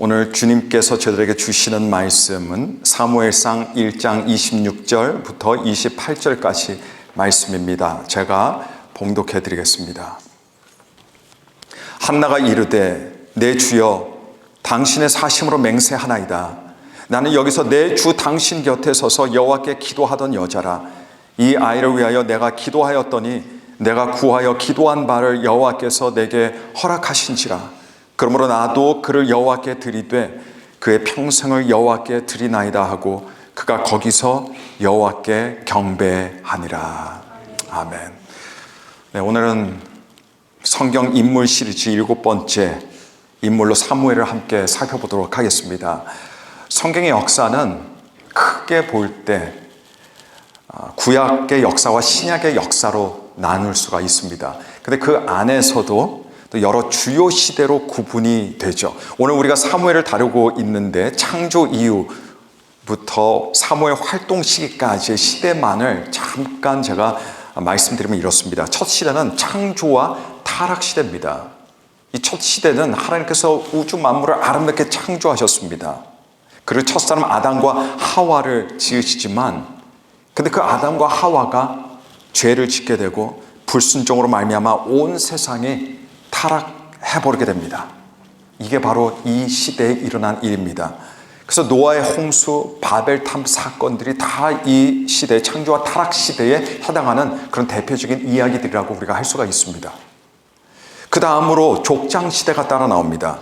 오늘 주님께서 저들에게 주시는 말씀은 사무엘상 1장 26절부터 28절까지 말씀입니다. 제가 봉독해 드리겠습니다. 한나가 이르되 내 주여 당신의 사심으로 맹세하나이다. 나는 여기서 내 주 당신 곁에 서서 여호와께 기도하던 여자라. 이 아이를 위하여 내가 기도하였더니 내가 구하여 기도한 바를 여호와께서 내게 허락하신지라. 그러므로 나도 그를 여호와께 드리되 그의 평생을 여호와께 드리나이다 하고 그가 거기서 여호와께 경배하니라. 아멘. 네, 오늘은 성경 인물 시리즈 7번째 인물로 사무엘을 함께 살펴보도록 하겠습니다. 성경의 역사는 크게 볼 때 구약의 역사와 신약의 역사로 나눌 수가 있습니다. 근데 그 안에서도 또 여러 주요 시대로 구분이 되죠. 오늘 우리가 사무엘을 다루고 있는데 창조 이후부터 사무엘 활동 시기까지의 시대만을 잠깐 제가 말씀드리면 이렇습니다. 첫 시대는 창조와 타락 시대입니다. 이 첫 시대는 하나님께서 우주 만물을 아름답게 창조하셨습니다. 그리고 첫사람 아담과 하와를 지으시지만 근데 그 아담과 하와가 죄를 짓게 되고 불순종으로 말미암아 온 세상이 타락해버리게 됩니다. 이게 바로 이 시대에 일어난 일입니다. 그래서 노아의 홍수, 바벨탑 사건들이 다 이 시대, 창조와 타락 시대에 해당하는 그런 대표적인 이야기들이라고 우리가 할 수가 있습니다. 그 다음으로 족장 시대가 따라 나옵니다.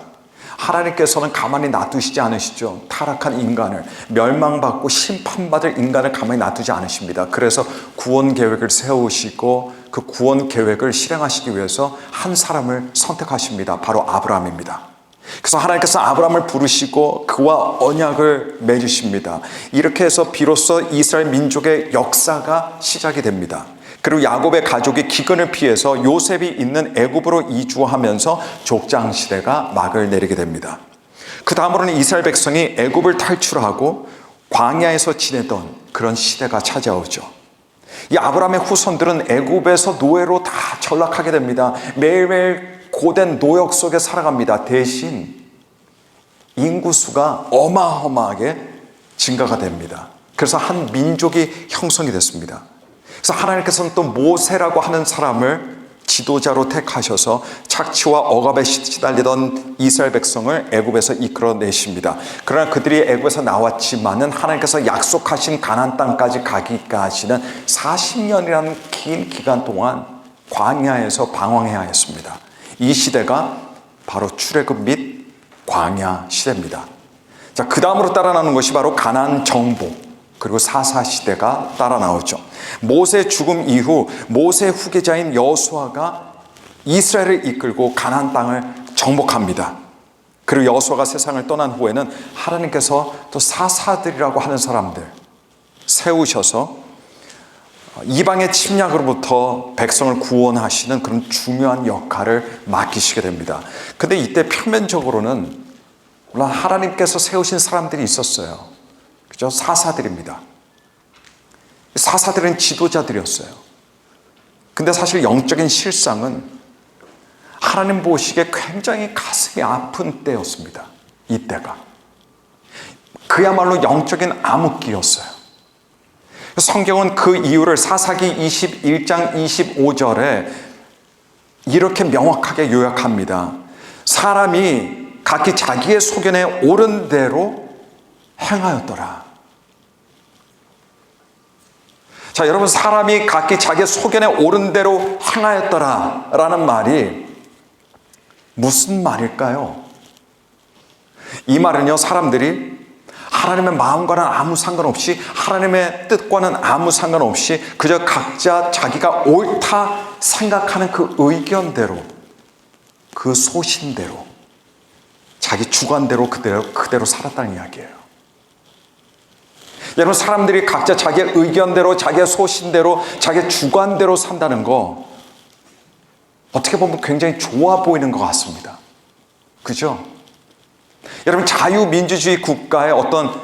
하나님께서는 가만히 놔두시지 않으시죠. 타락한 인간을, 멸망받고 심판받을 인간을 가만히 놔두지 않으십니다. 그래서 구원 계획을 세우시고 그 구원 계획을 실행하시기 위해서 한 사람을 선택하십니다. 바로 아브라함입니다. 그래서 하나님께서 아브라함을 부르시고 그와 언약을 맺으십니다. 이렇게 해서 비로소 이스라엘 민족의 역사가 시작이 됩니다. 그리고 야곱의 가족이 기근을 피해서 요셉이 있는 애굽으로 이주하면서 족장 시대가 막을 내리게 됩니다. 그 다음으로는 이스라엘 백성이 애굽을 탈출하고 광야에서 지내던 그런 시대가 찾아오죠. 이 아브라함의 후손들은 애굽에서 노예로 다 전락하게 됩니다. 매일매일 고된 노역 속에 살아갑니다. 대신 인구수가 어마어마하게 증가가 됩니다. 그래서 한 민족이 형성이 됐습니다. 그래서 하나님께서는 또 모세라고 하는 사람을 지도자로 택하셔서 착취와 억압에 시달리던 이스라엘 백성을 애굽에서 이끌어내십니다. 그러나 그들이 애굽에서 나왔지만은 하나님께서 약속하신 가나안 땅까지 가기까지는 40년이라는 긴 기간 동안 광야에서 방황해야 했습니다. 이 시대가 바로 출애굽 및 광야 시대입니다. 자, 그 다음으로 따라 나오는 것이 바로 가나안 정복 그리고 사사시대가 따라 나오죠. 모세 죽음 이후 모세 후계자인 여호수아가 이스라엘을 이끌고 가나안 땅을 정복합니다. 그리고 여호수아가 세상을 떠난 후에는 하나님께서 또 사사들이라고 하는 사람들 세우셔서 이방의 침략으로부터 백성을 구원하시는 그런 중요한 역할을 맡기시게 됩니다. 근데 이때 표면적으로는 물론 하나님께서 세우신 사람들이 있었어요. 그죠? 사사들입니다. 사사들은 지도자들이었어요. 근데 사실 영적인 실상은 하나님 보시기에 굉장히 가슴이 아픈 때였습니다. 이때가. 그야말로 영적인 암흑기였어요. 성경은 그 이유를 사사기 21장 25절에 이렇게 명확하게 요약합니다. 사람이 각기 자기의 소견에 옳은 대로 행하였더라. 자, 여러분, 사람이 각기 자기의 소견에 옳은 대로 행하였더라 라는 말이 무슨 말일까요? 이 말은요, 사람들이 하나님의 마음과는 아무 상관없이 하나님의 뜻과는 아무 상관없이 그저 각자 자기가 옳다 생각하는 그 의견대로 그 소신대로 자기 주관대로 그대로 살았다는 이야기예요. 여러분, 사람들이 각자 자기의 의견대로 자기의 소신대로 자기의 주관대로 산다는 거 어떻게 보면 굉장히 좋아 보이는 것 같습니다. 그죠? 여러분, 자유민주주의 국가의 어떤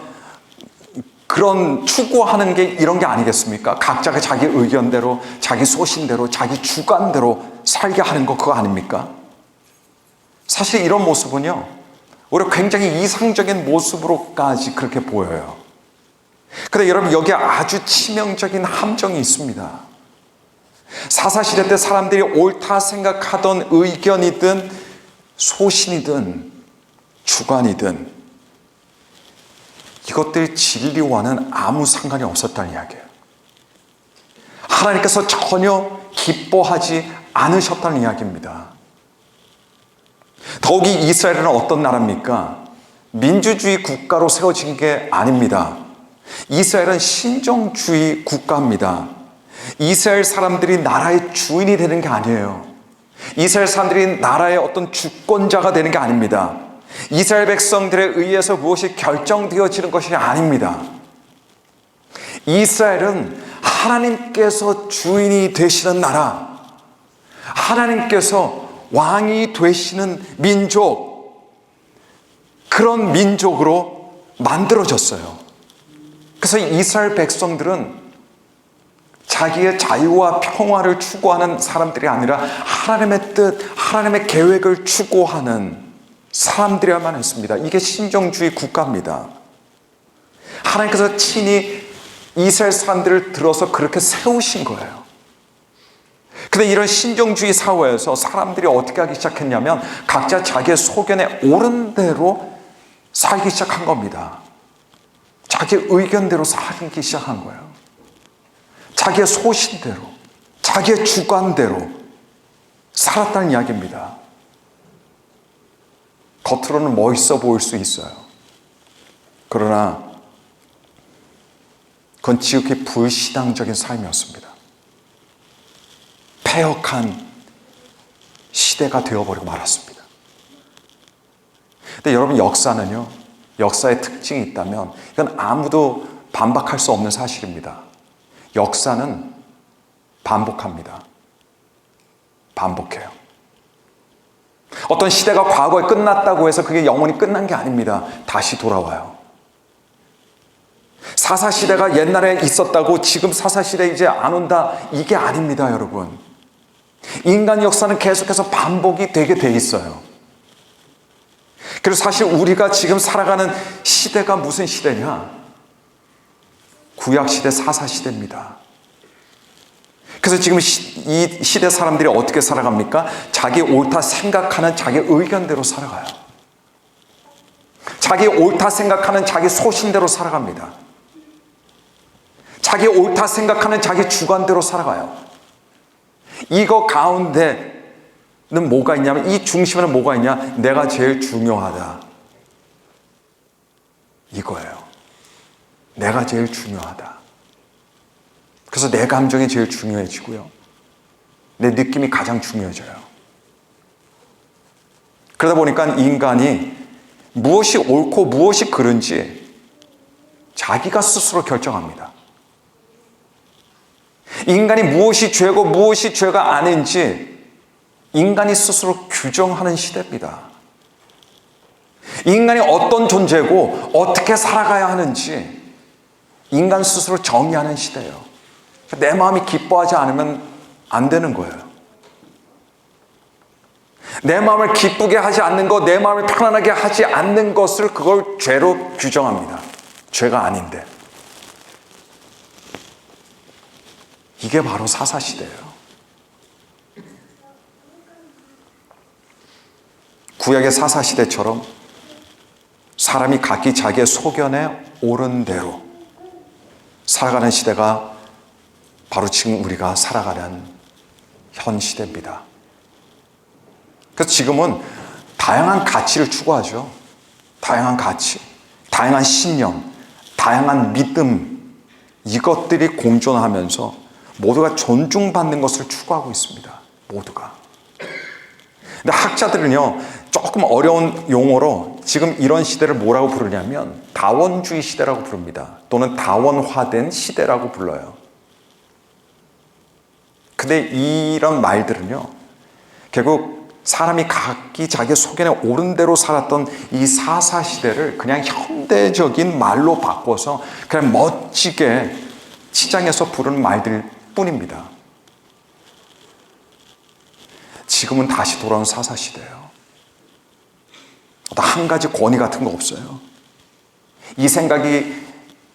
그런 추구하는 게 이런 게 아니겠습니까? 각자가 자기 의견대로 자기 소신대로 자기 주관대로 살게 하는 거 그거 아닙니까? 사실 이런 모습은요 오히려 굉장히 이상적인 모습으로까지 그렇게 보여요. 근데 여러분, 여기에 아주 치명적인 함정이 있습니다. 사사시대 때 사람들이 옳다 생각하던 의견이든 소신이든 주관이든 이것들 진리와는 아무 상관이 없었다는 이야기예요. 하나님께서 전혀 기뻐하지 않으셨다는 이야기입니다. 더욱이 이스라엘은 어떤 나라입니까? 민주주의 국가로 세워진 게 아닙니다. 이스라엘은 신정주의 국가입니다. 이스라엘 사람들이 나라의 주인이 되는 게 아니에요. 이스라엘 사람들이 나라의 어떤 주권자가 되는 게 아닙니다. 이스라엘 백성들에 의해서 무엇이 결정되어지는 것이 아닙니다. 이스라엘은 하나님께서 주인이 되시는 나라, 하나님께서 왕이 되시는 민족, 그런 민족으로 만들어졌어요. 그래서 이스라엘 백성들은 자기의 자유와 평화를 추구하는 사람들이 아니라 하나님의 뜻, 하나님의 계획을 추구하는 사람들이야만 했습니다. 이게 신정주의 국가입니다. 하나님께서 친히 이스라엘 사람들을 들어서 그렇게 세우신 거예요. 근데 이런 신정주의 사회에서 사람들이 어떻게 하기 시작했냐면 각자 자기의 소견에 옳은 대로 살기 시작한 겁니다. 자기 의견대로 살기 시작한 거예요. 자기의 소신대로, 자기의 주관대로 살았다는 이야기입니다. 겉으로는 멋있어 보일 수 있어요. 그러나 그건 지극히 불신앙적인 삶이었습니다. 패역한 시대가 되어버리고 말았습니다. 근데 여러분, 역사는요, 역사의 특징이 있다면 이건 아무도 반박할 수 없는 사실입니다. 역사는 반복합니다. 반복해요. 어떤 시대가 과거에 끝났다고 해서 그게 영원히 끝난 게 아닙니다. 다시 돌아와요. 사사시대가 옛날에 있었다고 지금 사사시대 이제 안 온다, 이게 아닙니다, 여러분. 인간 역사는 계속해서 반복이 되게 돼 있어요. 그래서 사실 우리가 지금 살아가는 시대가 무슨 시대냐? 구약시대, 사사시대입니다. 그래서 지금 이 시대 사람들이 어떻게 살아갑니까? 자기 옳다 생각하는 자기 의견대로 살아가요. 자기 옳다 생각하는 자기 소신대로 살아갑니다. 자기 옳다 생각하는 자기 주관대로 살아가요. 이거 가운데는 뭐가 있냐면, 이 중심에는 뭐가 있냐? 내가 제일 중요하다, 이거예요. 내가 제일 중요하다. 그래서 내 감정이 제일 중요해지고요, 내 느낌이 가장 중요해져요. 그러다 보니까 인간이 무엇이 옳고 무엇이 그른지 자기가 스스로 결정합니다. 인간이 무엇이 죄고 무엇이 죄가 아닌지 인간이 스스로 규정하는 시대입니다. 인간이 어떤 존재고 어떻게 살아가야 하는지 인간 스스로 정의하는 시대예요. 내 마음이 기뻐하지 않으면 안 되는 거예요. 내 마음을 기쁘게 하지 않는 것, 내 마음을 편안하게 하지 않는 것을 그걸 죄로 규정합니다. 죄가 아닌데. 이게 바로 사사시대예요. 구약의 사사시대처럼 사람이 각기 자기의 소견에 옳은 대로 살아가는 시대가 바로 지금 우리가 살아가는 현 시대입니다. 그래서 지금은 다양한 가치를 추구하죠. 다양한 가치, 다양한 신념, 다양한 믿음, 이것들이 공존하면서 모두가 존중받는 것을 추구하고 있습니다. 모두가. 근데 학자들은요, 조금 어려운 용어로 지금 이런 시대를 뭐라고 부르냐면 다원주의 시대라고 부릅니다. 또는 다원화된 시대라고 불러요. 근데 이런 말들은요, 결국 사람이 각기 자기 소견에 옳은 대로 살았던 이 사사시대를 그냥 현대적인 말로 바꿔서 그냥 멋지게 시장에서 부르는 말들 뿐입니다. 지금은 다시 돌아온 사사시대예요. 어떤 한 가지 권위 같은 거 없어요. 이 생각이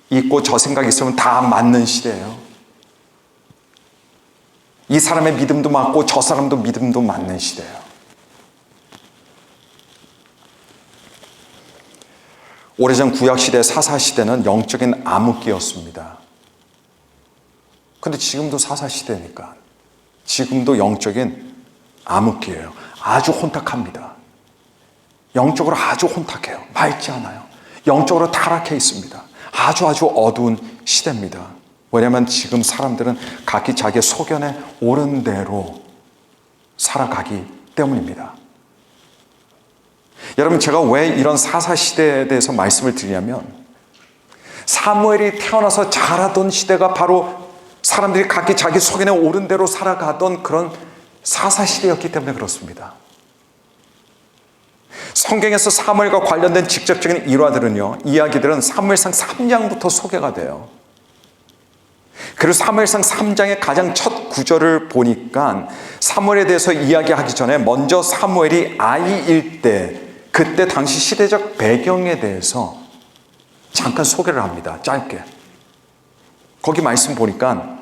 있고 저 생각이 있으면 다 맞는 시대예요. 이 사람의 믿음도 맞고 저 사람도 믿음도 맞는 시대예요. 오래전 구약시대 사사시대는 영적인 암흑기였습니다. 근데 지금도 사사시대니까 지금도 영적인 암흑기예요. 아주 혼탁합니다. 영적으로 아주 혼탁해요. 맑지 않아요. 영적으로 타락해 있습니다. 아주 어두운 시대입니다. 왜냐하면 지금 사람들은 각기 자기의 소견에 옳은 대로 살아가기 때문입니다. 여러분, 제가 왜 이런 사사시대에 대해서 말씀을 드리냐면 사무엘이 태어나서 자라던 시대가 바로 사람들이 각기 자기 소견에 옳은 대로 살아가던 그런 사사시대였기 때문에 그렇습니다. 성경에서 사무엘과 관련된 직접적인 일화들은요, 이야기들은 사무엘상 3장부터 소개가 돼요. 그리고 사무엘상 3장의 가장 첫 구절을 보니까 사무엘에 대해서 이야기하기 전에 먼저 사무엘이 아이일 때, 그때 당시 시대적 배경에 대해서 잠깐 소개를 합니다. 짧게. 거기 말씀 보니까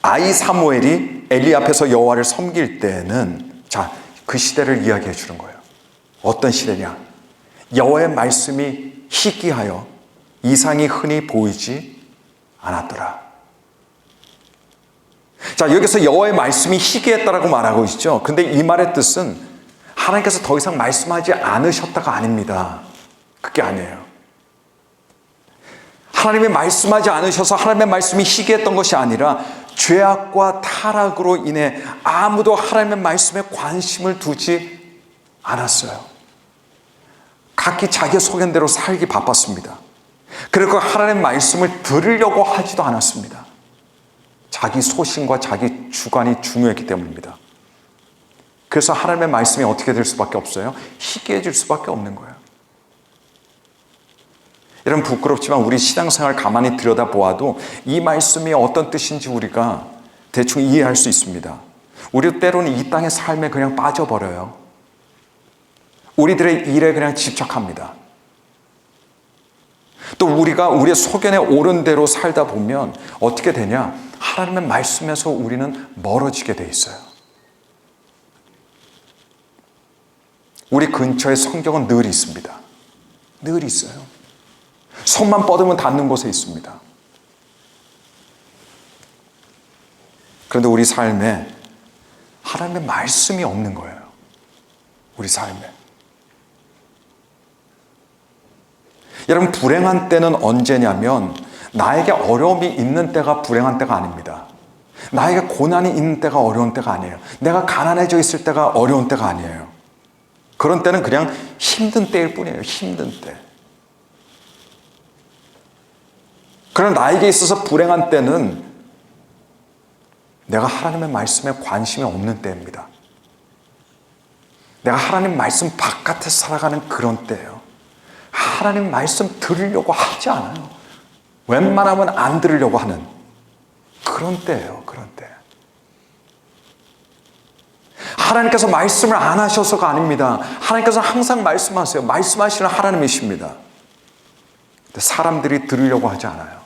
아이 사무엘이 엘리 앞에서 여호와를 섬길 때는, 자, 그 시대를 이야기해 주는 거예요. 어떤 시대냐? 여호와의 말씀이 희귀하여 이상이 흔히 보이지 않았더라. 자, 여기서 여호와의 말씀이 희귀했다라고 말하고 있죠. 근데 이 말의 뜻은 하나님께서 더 이상 말씀하지 않으셨다가 아닙니다. 그게 아니에요. 하나님이 말씀하지 않으셔서 하나님의 말씀이 희귀했던 것이 아니라 죄악과 타락으로 인해 아무도 하나님의 말씀에 관심을 두지 않았어요. 각기 자기 소견대로 살기 바빴습니다. 그리고 하나님의 말씀을 들으려고 하지도 않았습니다. 자기 소신과 자기 주관이 중요했기 때문입니다. 그래서 하나님의 말씀이 어떻게 될 수밖에 없어요? 희귀해질 수밖에 없는 거예요. 여러분, 부끄럽지만 우리 신앙생활 가만히 들여다보아도 이 말씀이 어떤 뜻인지 우리가 대충 이해할 수 있습니다. 우리 때로는 이 땅의 삶에 그냥 빠져버려요. 우리들의 일에 그냥 집착합니다. 또 우리가 우리의 소견에 옳은 대로 살다 보면 어떻게 되냐? 하나님의 말씀에서 우리는 멀어지게 돼 있어요. 우리 근처에 성경은 늘 있습니다. 늘 있어요. 손만 뻗으면 닿는 곳에 있습니다. 그런데 우리 삶에 하나님의 말씀이 없는 거예요. 우리 삶에. 여러분, 불행한 때는 언제냐면 나에게 어려움이 있는 때가 불행한 때가 아닙니다. 나에게 고난이 있는 때가 어려운 때가 아니에요. 내가 가난해져 있을 때가 어려운 때가 아니에요. 그런 때는 그냥 힘든 때일 뿐이에요. 힘든 때. 그러나 나에게 있어서 불행한 때는 내가 하나님의 말씀에 관심이 없는 때입니다. 내가 하나님 말씀 바깥에 살아가는 그런 때예요. 하나님 말씀 들으려고 하지 않아요. 웬만하면 안 들으려고 하는 그런 때예요. 그런 때. 하나님께서 말씀을 안 하셔서가 아닙니다. 하나님께서 항상 말씀하세요. 말씀하시는 하나님이십니다. 근데 사람들이 들으려고 하지 않아요.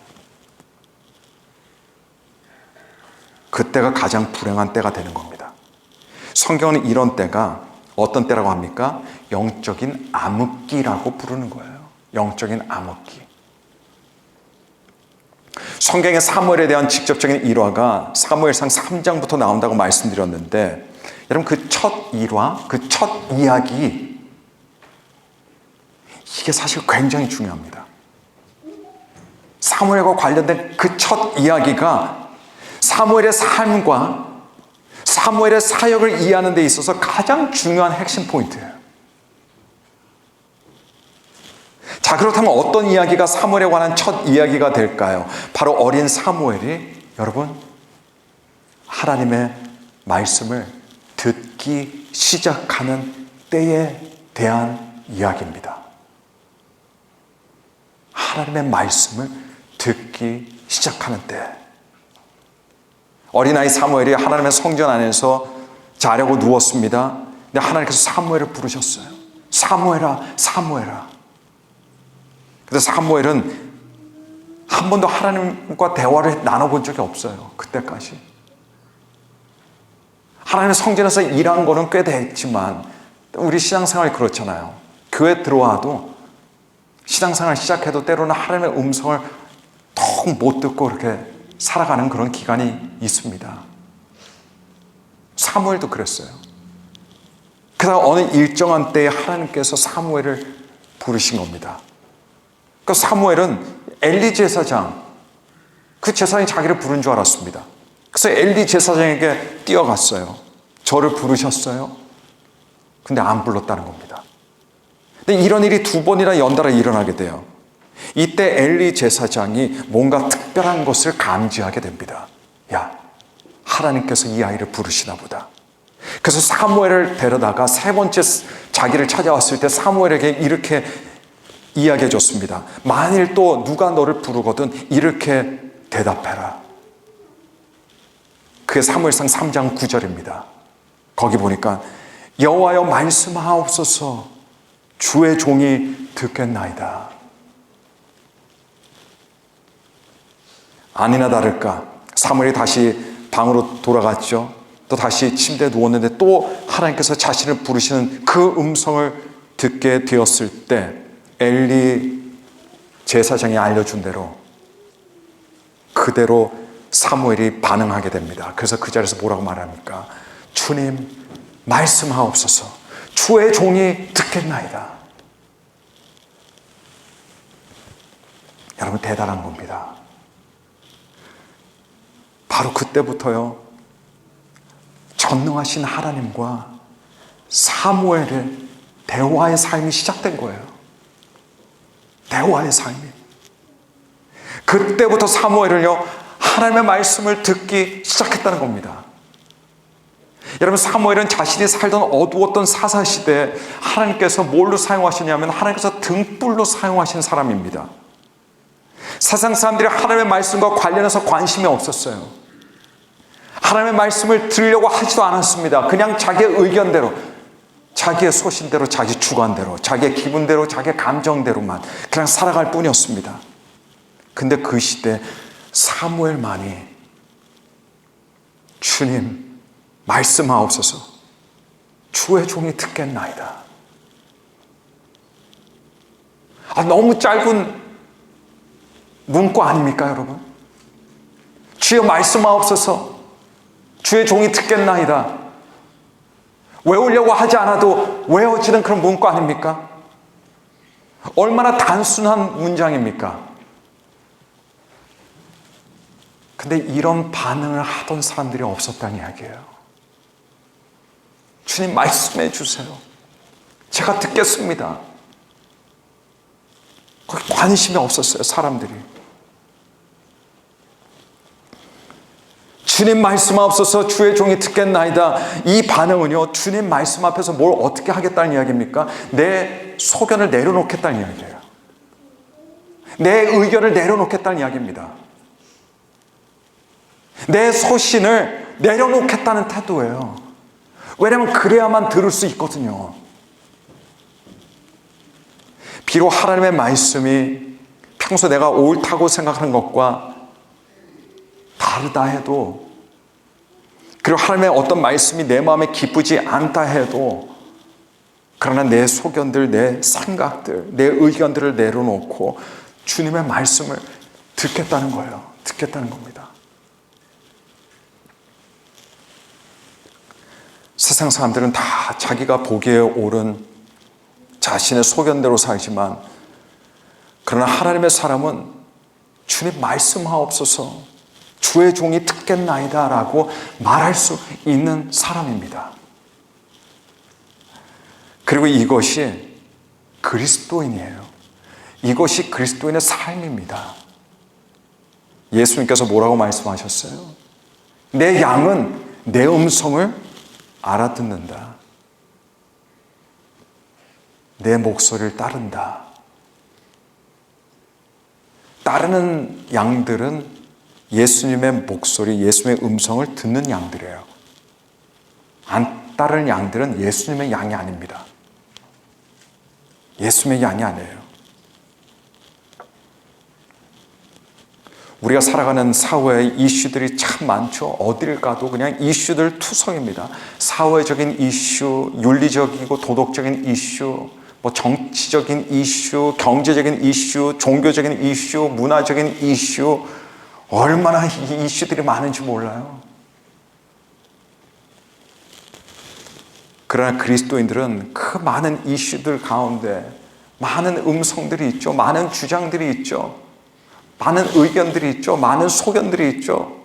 그때가 가장 불행한 때가 되는 겁니다. 성경은 이런 때가 어떤 때라고 합니까? 영적인 암흑기라고 부르는 거예요. 영적인 암흑기. 성경의 사무엘에 대한 직접적인 일화가 사무엘상 3장부터 나온다고 말씀드렸는데, 여러분, 그 첫 일화, 그 첫 이야기, 이게 사실 굉장히 중요합니다. 사무엘과 관련된 그 첫 이야기가 사무엘의 삶과 사무엘의 사역을 이해하는 데 있어서 가장 중요한 핵심 포인트예요. 자, 그렇다면 어떤 이야기가 사무엘에 관한 첫 이야기가 될까요? 바로 어린 사무엘이, 여러분, 하나님의 말씀을 듣기 시작하는 때에 대한 이야기입니다. 하나님의 말씀을 듣기 시작하는 때. 어린아이 사무엘이 하나님의 성전 안에서 자려고 누웠습니다. 근데 하나님께서 사무엘을 부르셨어요. 사무엘아, 사무엘아. 근데 사무엘은 한 번도 하나님과 대화를 나눠본 적이 없어요. 그때까지. 하나님의 성전에서 일한 거는 꽤 됐지만 우리 신앙생활이 그렇잖아요. 교회 들어와도 신앙생활 시작해도 때로는 하나님의 음성을 통 못 듣고 이렇게 살아가는 그런 기간이 있습니다. 사무엘도 그랬어요. 그러다 어느 일정한 때에 하나님께서 사무엘을 부르신 겁니다. 그 사무엘은 엘리 제사장, 그 제사장이 자기를 부른 줄 알았습니다. 그래서 엘리 제사장에게 뛰어갔어요. 저를 부르셨어요? 근데 안 불렀다는 겁니다. 근데 이런 일이 2번이나 연달아 일어나게 돼요. 이때 엘리 제사장이 뭔가 특별한 것을 감지하게 됩니다. 야, 하나님께서 이 아이를 부르시나 보다. 그래서 사무엘을 데려다가 3번째 자기를 찾아왔을 때 사무엘에게 이렇게 이야기해 줬습니다. 만일 또 누가 너를 부르거든 이렇게 대답해라. 그게 사무엘상 3장 9절입니다. 거기 보니까 여호와여 말씀하옵소서 주의 종이 듣겠나이다. 아니나 다를까 사무엘이 다시 방으로 돌아갔죠. 또 다시 침대에 누웠는데 또 하나님께서 자신을 부르시는 그 음성을 듣게 되었을 때 엘리 제사장이 알려준 대로 그대로 사무엘이 반응하게 됩니다. 그래서 그 자리에서 뭐라고 말합니까? 주님 말씀하옵소서 주의 종이 듣겠나이다. 여러분 대단한 겁니다. 바로 그때부터요 전능하신 하나님과 사무엘의 대화의 삶이 시작된 거예요. 대화의 삶이. 그때부터 사무엘은요 하나님의 말씀을 듣기 시작했다는 겁니다. 여러분 사무엘은 자신이 살던 어두웠던 사사시대에 하나님께서 뭘로 사용하시냐면 하나님께서 등불로 사용하신 사람입니다. 세상 사람들이 하나님의 말씀과 관련해서 관심이 없었어요. 하나님의 말씀을 들으려고 하지도 않았습니다. 그냥 자기의 의견대로, 자기의 소신대로, 자기 주관대로, 자기의 기분대로, 자기의 감정대로만 그냥 살아갈 뿐이었습니다. 근데 그 시대 사무엘만이 주님 말씀하옵소서 주의 종이 듣겠나이다. 너무 짧은 문구 아닙니까 여러분? 주여 말씀하옵소서 주의 종이 듣겠나이다. 외우려고 하지 않아도 외워지는 그런 문구 아닙니까? 얼마나 단순한 문장입니까? 근데 이런 반응을 하던 사람들이 없었다는 이야기예요. 주님 말씀해 주세요. 제가 듣겠습니다. 거기 관심이 없었어요, 사람들이. 주님 말씀하옵소서 주의 종이 듣겠나이다. 이 반응은요, 주님 말씀 앞에서 뭘 어떻게 하겠다는 이야기입니까? 내 소견을 내려놓겠다는 이야기예요. 내 의견을 내려놓겠다는 이야기입니다. 내 소신을 내려놓겠다는 태도예요. 왜냐하면 그래야만 들을 수 있거든요. 비록 하나님의 말씀이 평소 내가 옳다고 생각하는 것과 다르다 해도, 그리고 하나님의 어떤 말씀이 내 마음에 기쁘지 않다 해도, 그러나 내 소견들, 내 생각들, 내 의견들을 내려놓고 주님의 말씀을 듣겠다는 거예요. 듣겠다는 겁니다. 세상 사람들은 다 자기가 보기에 옳은 자신의 소견대로 살지만, 그러나 하나님의 사람은 주님 말씀하옵소서 주의 종이 듣겠나이다 라고 말할 수 있는 사람입니다. 그리고 이것이 그리스도인이에요. 이것이 그리스도인의 삶입니다. 예수님께서 뭐라고 말씀하셨어요? 내 양은 내 음성을 알아듣는다. 내 목소리를 따른다. 따르는 양들은 예수님의 목소리, 예수님의 음성을 듣는 양들이에요. 안 따르는 양들은 예수님의 양이 아닙니다. 예수님의 양이 아니에요. 우리가 살아가는 사회의 이슈들이 참 많죠. 어딜 가도 그냥 이슈들 투성입니다. 사회적인 이슈, 윤리적이고 도덕적인 이슈, 뭐 정치적인 이슈, 경제적인 이슈, 종교적인 이슈, 문화적인 이슈, 얼마나 이 이슈들이 많은지 몰라요. 그러나 그리스도인들은 그 많은 이슈들 가운데 많은 음성들이 있죠. 많은 주장들이 있죠. 많은 의견들이 있죠. 많은 소견들이 있죠.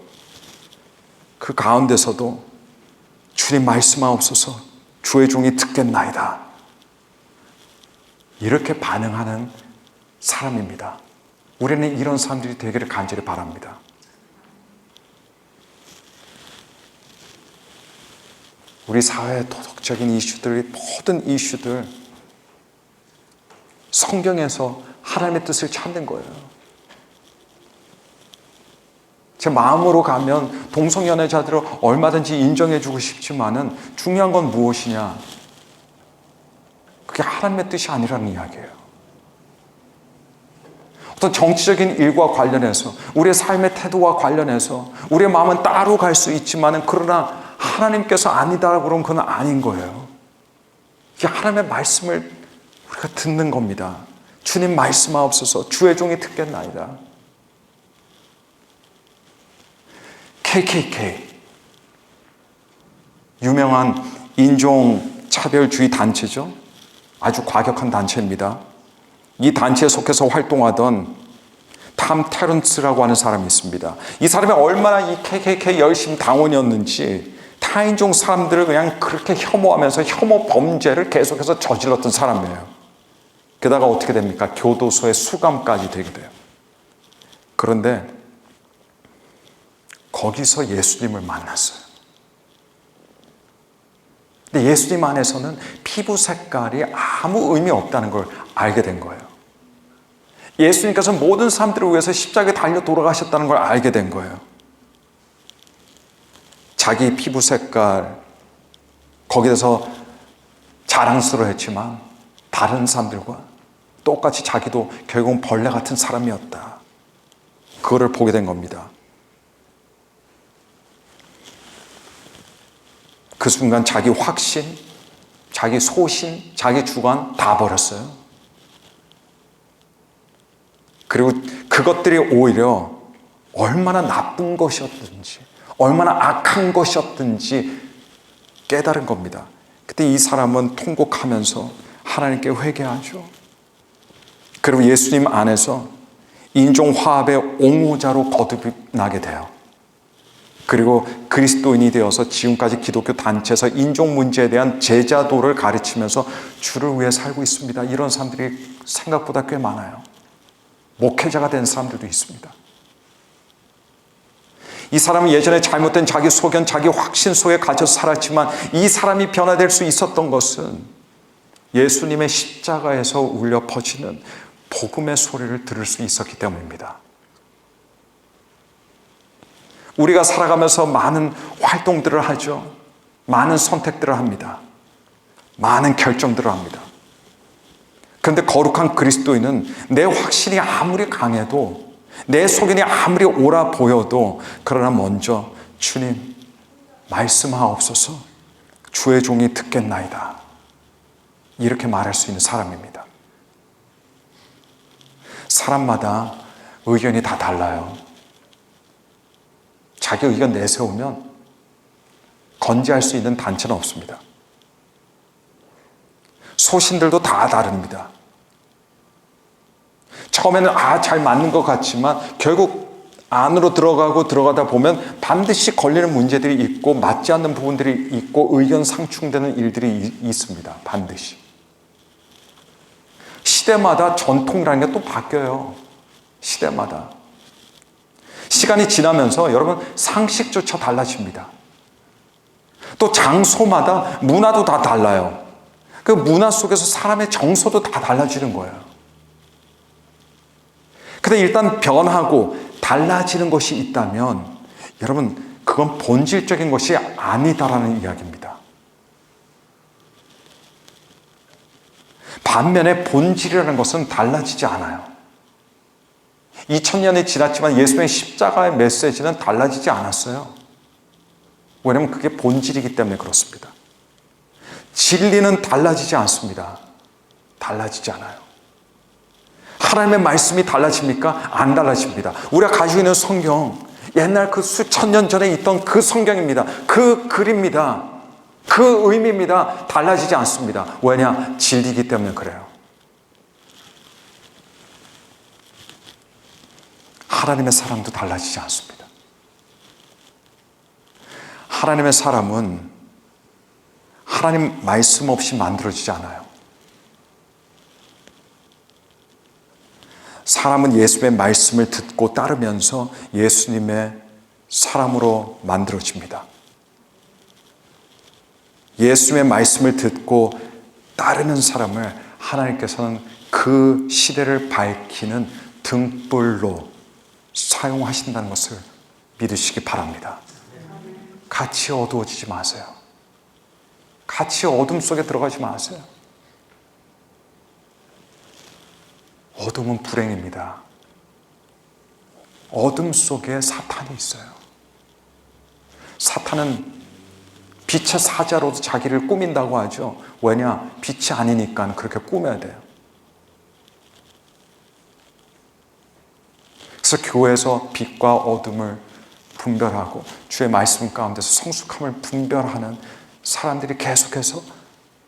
그 가운데서도 주님 말씀하옵소서, 주의 종이 듣겠나이다, 이렇게 반응하는 사람입니다. 우리는 이런 사람들이 되기를 간절히 바랍니다. 우리 사회의 도덕적인 이슈들, 모든 이슈들, 성경에서 하나님의 뜻을 찾는 거예요. 제 마음으로 가면 동성연애자들을 얼마든지 인정해주고 싶지만은 중요한 건 무엇이냐? 그게 하나님의 뜻이 아니라는 이야기예요. 어떤 정치적인 일과 관련해서, 우리의 삶의 태도와 관련해서 우리의 마음은 따로 갈 수 있지만은, 그러나 하나님께서 아니다라고 그러면 그건 아닌 거예요. 이게 하나님의 말씀을 우리가 듣는 겁니다. 주님 말씀하옵소서, 주의 종이 듣겠나이다. KKK, 유명한 인종차별주의 단체죠. 아주 과격한 단체입니다. 이 단체에 속해서 활동하던 탐 테런스라고 하는 사람이 있습니다. 이 사람이 얼마나 이 KKK 열심 당원이었는지 타인종 사람들을 그냥 그렇게 혐오하면서 혐오 범죄를 계속해서 저질렀던 사람이에요. 게다가 어떻게 됩니까? 교도소의 수감까지 되게 돼요. 그런데 거기서 예수님을 만났어요. 근데 예수님 안에서는 피부 색깔이 아무 의미 없다는 걸 알게 된 거예요. 예수님께서 모든 사람들을 위해서 십자가에 달려 돌아가셨다는 걸 알게 된 거예요. 자기 피부 색깔, 거기에서 자랑스러워했지만 다른 사람들과 똑같이 자기도 결국은 벌레 같은 사람이었다. 그거를 보게 된 겁니다. 그 순간 자기 확신, 자기 소신, 자기 주관 다 버렸어요. 그리고 그것들이 오히려 얼마나 나쁜 것이었든지, 얼마나 악한 것이었든지 깨달은 겁니다. 그때 이 사람은 통곡하면서 하나님께 회개하죠. 그리고 예수님 안에서 인종화합의 옹호자로 거듭나게 돼요. 그리고 그리스도인이 되어서 지금까지 기독교 단체에서 인종 문제에 대한 제자도를 가르치면서 주를 위해 살고 있습니다. 이런 사람들이 생각보다 꽤 많아요. 목회자가 된 사람들도 있습니다. 이 사람은 예전에 잘못된 자기 소견, 자기 확신 속에 갇혀서 살았지만, 이 사람이 변화될 수 있었던 것은 예수님의 십자가에서 울려 퍼지는 복음의 소리를 들을 수 있었기 때문입니다. 우리가 살아가면서 많은 활동들을 하죠. 많은 선택들을 합니다. 많은 결정들을 합니다. 그런데 거룩한 그리스도인은 내 확신이 아무리 강해도, 내 소견이 아무리 옳아 보여도, 그러나 먼저 주님 말씀하옵소서, 주의 종이 듣겠나이다, 이렇게 말할 수 있는 사람입니다. 사람마다 의견이 다 달라요. 자기 의견 내세우면 건재할 수 있는 단체는 없습니다. 소신들도 다 다릅니다. 처음에는 잘 맞는 것 같지만 결국 안으로 들어가다 보면 반드시 걸리는 문제들이 있고, 맞지 않는 부분들이 있고, 의견 상충되는 일들이 있습니다. 반드시. 시대마다 전통이라는 게 또 바뀌어요. 시대마다. 시간이 지나면서 여러분 상식조차 달라집니다. 또 장소마다 문화도 다 달라요. 그 문화 속에서 사람의 정서도 다 달라지는 거예요. 근데 일단 변하고 달라지는 것이 있다면 여러분, 그건 본질적인 것이 아니다라는 이야기입니다. 반면에 본질이라는 것은 달라지지 않아요. 2000년이 지났지만 예수님의 십자가의 메시지는 달라지지 않았어요. 왜냐하면 그게 본질이기 때문에 그렇습니다. 진리는 달라지지 않습니다. 달라지지 않아요. 하나님의 말씀이 달라집니까? 안 달라집니다. 우리가 가지고 있는 성경, 옛날 그 수천 년 전에 있던 그 성경입니다. 그 글입니다. 그 의미입니다. 달라지지 않습니다. 왜냐? 진리이기 때문에 그래요. 하나님의 사랑도 달라지지 않습니다. 하나님의 사람은 하나님 말씀 없이 만들어지지 않아요. 사람은 예수님의 말씀을 듣고 따르면서 예수님의 사람으로 만들어집니다. 예수님의 말씀을 듣고 따르는 사람을 하나님께서는 그 시대를 밝히는 등불로 사용하신다는 것을 믿으시기 바랍니다. 같이 어두워지지 마세요. 같이 어둠 속에 들어가지 마세요. 어둠은 불행입니다. 어둠 속에 사탄이 있어요. 사탄은 빛의 사자로도 자기를 꾸민다고 하죠. 왜냐? 빛이 아니니까 그렇게 꾸며야 돼요. 그래서 교회에서 빛과 어둠을 분별하고 주의 말씀 가운데서 성숙함을 분별하는 사람들이 계속해서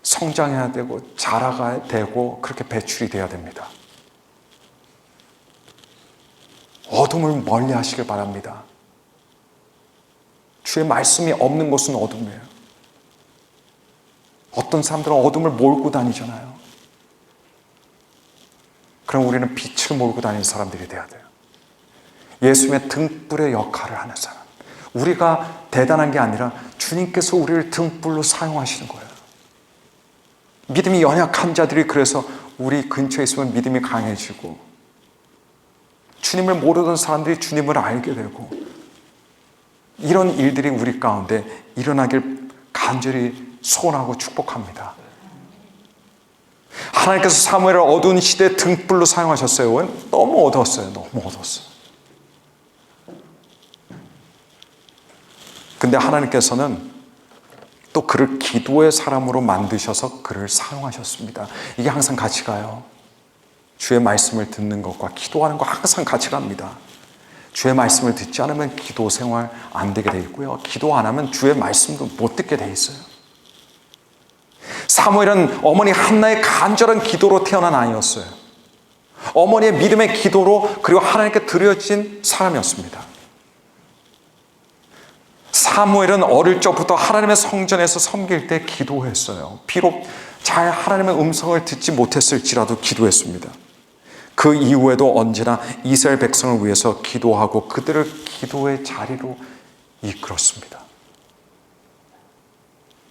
성장해야 되고 자라가야 되고 그렇게 배출이 돼야 됩니다. 어둠을 멀리 하시길 바랍니다. 주의 말씀이 없는 곳은 어둠이에요. 어떤 사람들은 어둠을 몰고 다니잖아요. 그럼 우리는 빛을 몰고 다니는 사람들이 돼야 돼요. 예수님의 등불의 역할을 하는 사람. 우리가 대단한 게 아니라 주님께서 우리를 등불로 사용하시는 거예요. 믿음이 연약한 자들이 그래서 우리 근처에 있으면 믿음이 강해지고 주님을 모르던 사람들이 주님을 알게 되고 이런 일들이 우리 가운데 일어나길 간절히 소원하고 축복합니다. 하나님께서 사무엘을 어두운 시대에 등불로 사용하셨어요. 너무 어두웠어요. 너무 어두웠어요. 근데 하나님께서는 또 그를 기도의 사람으로 만드셔서 그를 사용하셨습니다. 이게 항상 같이 가요. 주의 말씀을 듣는 것과 기도하는 거 항상 같이 갑니다. 주의 말씀을 듣지 않으면 기도 생활 안 되게 돼 있고요. 기도 안 하면 주의 말씀도 못 듣게 돼 있어요. 사무엘은 어머니 한나의 간절한 기도로 태어난 아이였어요. 어머니의 믿음의 기도로 그리고 하나님께 드려진 사람이었습니다. 사무엘은 어릴 적부터 하나님의 성전에서 섬길 때 기도했어요. 비록 잘 하나님의 음성을 듣지 못했을지라도 기도했습니다. 그 이후에도 언제나 이스라엘 백성을 위해서 기도하고 그들을 기도의 자리로 이끌었습니다.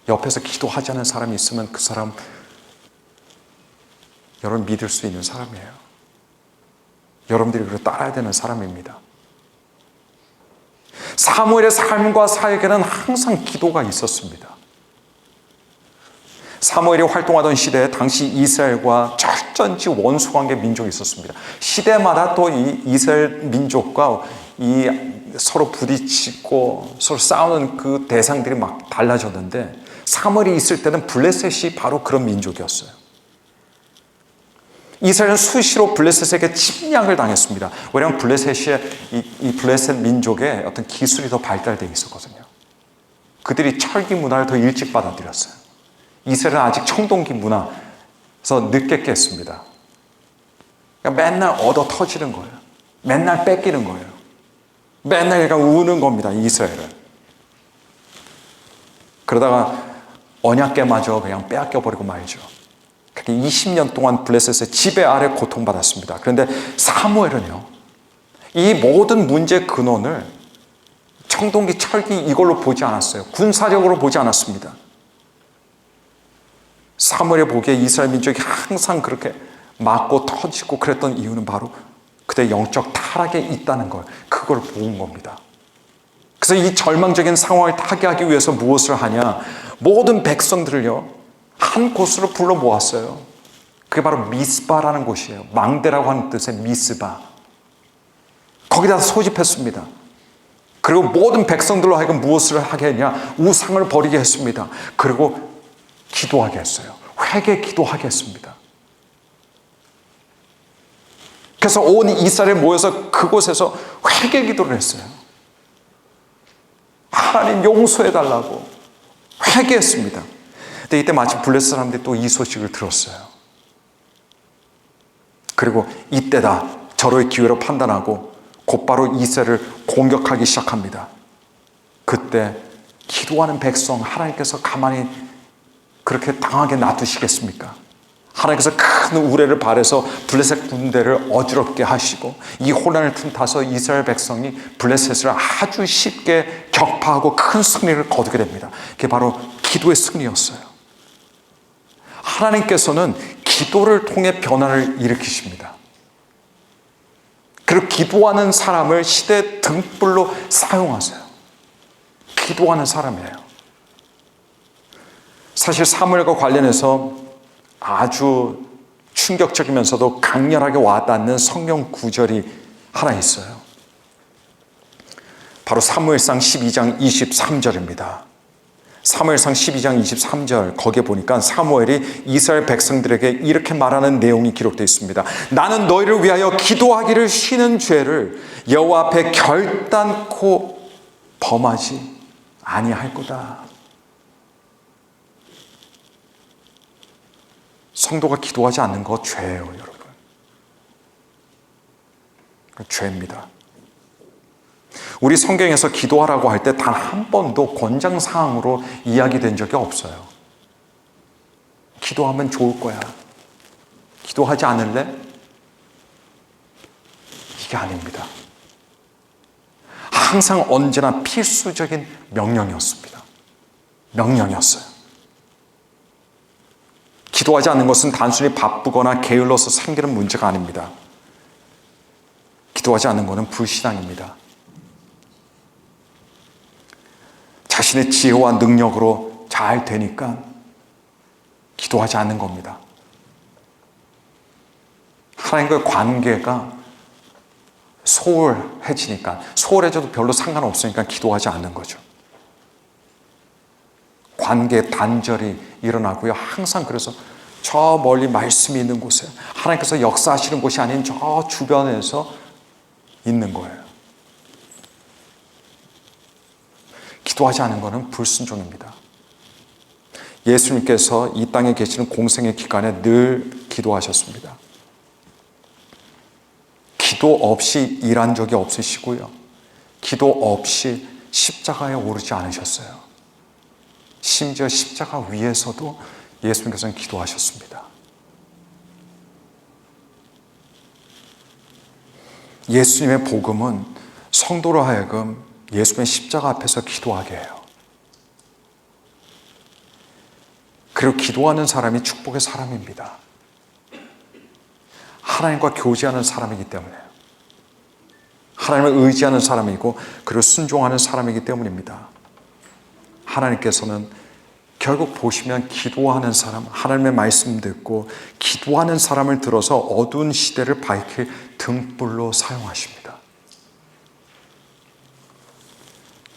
옆에서 기도하지 않은 사람이 있으면 그 사람 여러분 믿을 수 있는 사람이에요. 여러분들이 그를 따라야 되는 사람입니다. 사무엘의 삶과 사역에는 항상 기도가 있었습니다. 사무엘이 활동하던 시대에 당시 이스라엘과 철전지 원수관계 민족이 있었습니다. 시대마다 또 이 이스라엘 민족과 이 서로 부딪히고 서로 싸우는 그 대상들이 막 달라졌는데 사무엘이 있을 때는 블레셋이 바로 그런 민족이었어요. 이스라엘은 수시로 블레셋에게 침략을 당했습니다. 왜냐하면 이 블레셋 민족의 어떤 기술이 더 발달되어 있었거든요. 그들이 철기 문화를 더 일찍 받아들였어요. 이스라엘은 아직 청동기 문화에서 늦게 깼습니다. 그러니까 맨날 얻어 터지는 거예요. 맨날 뺏기는 거예요. 맨날 그러니까 우는 겁니다. 이스라엘은. 그러다가 언약궤마저 그냥 빼앗겨버리고 말죠. 그렇게 20년 동안 블레셋의 지배 아래 고통받았습니다. 그런데 사무엘은요, 이 모든 문제의 근원을 청동기, 철기 이걸로 보지 않았어요. 군사력으로 보지 않았습니다. 사무엘이 보기에 이스라엘 민족이 항상 그렇게 맞고 터지고 그랬던 이유는 바로 그들의 영적 타락에 있다는 걸, 그걸 본 겁니다. 그래서 이 절망적인 상황을 타개하기 위해서 무엇을 하냐? 모든 백성들을요, 한 곳으로 불러 모았어요. 그게 바로 미스바라는 곳이에요. 망대라고 하는 뜻의 미스바. 거기다 소집했습니다. 그리고 모든 백성들로 하여금 무엇을 하게 했냐? 우상을 버리게 했습니다. 그리고 기도하게 했어요. 회개 기도하게 했습니다. 그래서 온 이스라엘이 모여서 그곳에서 회개 기도를 했어요. 하나님 용서해달라고 회개했습니다. 근데 이때 마침 블레셋 사람들이 또 이 소식을 들었어요. 그리고 이때다 절호의 기회로 판단하고 곧바로 이스라엘을 공격하기 시작합니다. 그때 기도하는 백성 하나님께서 가만히 그렇게 당하게 놔두시겠습니까? 하나님께서 큰 우레를 발해서 블레셋 군대를 어지럽게 하시고 이 혼란을 틈타서 이스라엘 백성이 블레셋을 아주 쉽게 격파하고 큰 승리를 거두게 됩니다. 그게 바로 기도의 승리였어요. 하나님께서는 기도를 통해 변화를 일으키십니다. 그리고 기도하는 사람을 시대 등불로 사용하세요. 기도하는 사람이에요. 사실 사무엘과 관련해서 아주 충격적이면서도 강렬하게 와닿는 성경 구절이 하나 있어요. 바로 사무엘상 12장 23절입니다. 사무엘상 12장 23절 거기에 보니까 사무엘이 이스라엘 백성들에게 이렇게 말하는 내용이 기록되어 있습니다. 나는 너희를 위하여 기도하기를 쉬는 죄를 여호와 앞에 결단코 범하지 아니할 거다. 성도가 기도하지 않는 거 죄예요, 여러분. 죄입니다. 우리 성경에서 기도하라고 할 때 단 한 번도 권장사항으로 이야기된 적이 없어요. 기도하면 좋을 거야. 기도하지 않을래? 이게 아닙니다. 항상 언제나 필수적인 명령이었습니다. 명령이었어요. 기도하지 않는 것은 단순히 바쁘거나 게을러서 생기는 문제가 아닙니다. 기도하지 않는 것은 불신앙입니다. 자신의 지혜와 능력으로 잘 되니까 기도하지 않는 겁니다. 하나님과의 관계가 소홀해지니까, 소홀해져도 별로 상관없으니까 기도하지 않는 거죠. 관계 단절이 일어나고요. 항상 그래서 저 멀리 말씀이 있는 곳에, 하나님께서 역사하시는 곳이 아닌 저 주변에서 있는 거예요. 기도하지 않은 것은 불순종입니다. 예수님께서 이 땅에 계시는 공생의 기간에 늘 기도하셨습니다. 기도 없이 일한 적이 없으시고요. 기도 없이 십자가에 오르지 않으셨어요. 심지어 십자가 위에서도 예수님께서는 기도하셨습니다. 예수님의 복음은 성도로 하여금 예수님의 십자가 앞에서 기도하게 해요. 그리고 기도하는 사람이 축복의 사람입니다. 하나님과 교제하는 사람이기 때문에요. 하나님을 의지하는 사람이고 그리고 순종하는 사람이기 때문입니다. 하나님께서는 결국 보시면 기도하는 사람, 하나님의 말씀 듣고 기도하는 사람을 들어서 어두운 시대를 밝힐 등불로 사용하십니다.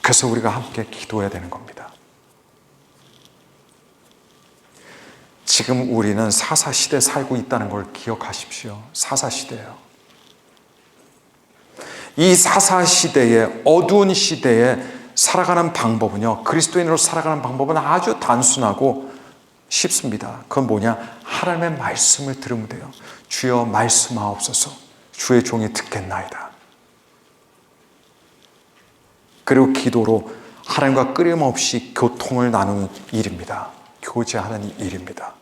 그래서 우리가 함께 기도해야 되는 겁니다. 지금 우리는 사사시대에 살고 있다는 걸 기억하십시오. 사사시대예요. 이 사사시대의 어두운 시대에 살아가는 방법은요, 그리스도인으로 살아가는 방법은 아주 단순하고 쉽습니다. 그건 뭐냐? 하나님의 말씀을 들으면 돼요. 주여 말씀하옵소서. 주의 종이 듣겠나이다. 그리고 기도로 하나님과 끊임없이 교통을 나누는 일입니다. 교제하는 일입니다.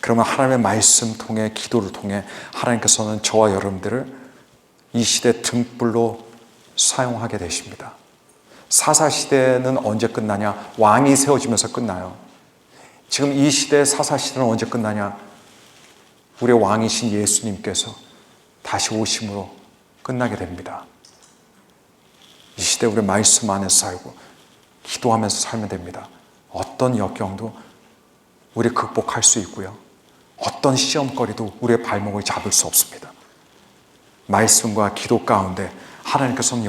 그러면 하나님의 말씀 통해, 기도를 통해 하나님께서는 저와 여러분들을 이 시대 등불로 사용하게 되십니다. 사사시대는 언제 끝나냐? 왕이 세워지면서 끝나요. 지금 이 시대의 사사시대는 언제 끝나냐? 우리의 왕이신 예수님께서 다시 오심으로 끝나게 됩니다. 이 시대 우리 말씀 안에서 살고 기도하면서 살면 됩니다. 어떤 역경도 우리 극복할 수 있고요. 어떤 시험거리도 우리의 발목을 잡을 수 없습니다. 말씀과 기도 가운데 하나님께서는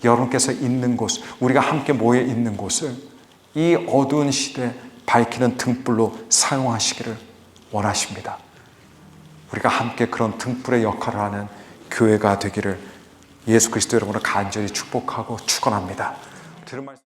여러분께서 있는 곳, 우리가 함께 모여 있는 곳을 이 어두운 시대 밝히는 등불로 사용하시기를 원하십니다. 우리가 함께 그런 등불의 역할을 하는 교회가 되기를 예수 그리스도 여러분을 간절히 축복하고 축원합니다. 들은 말씀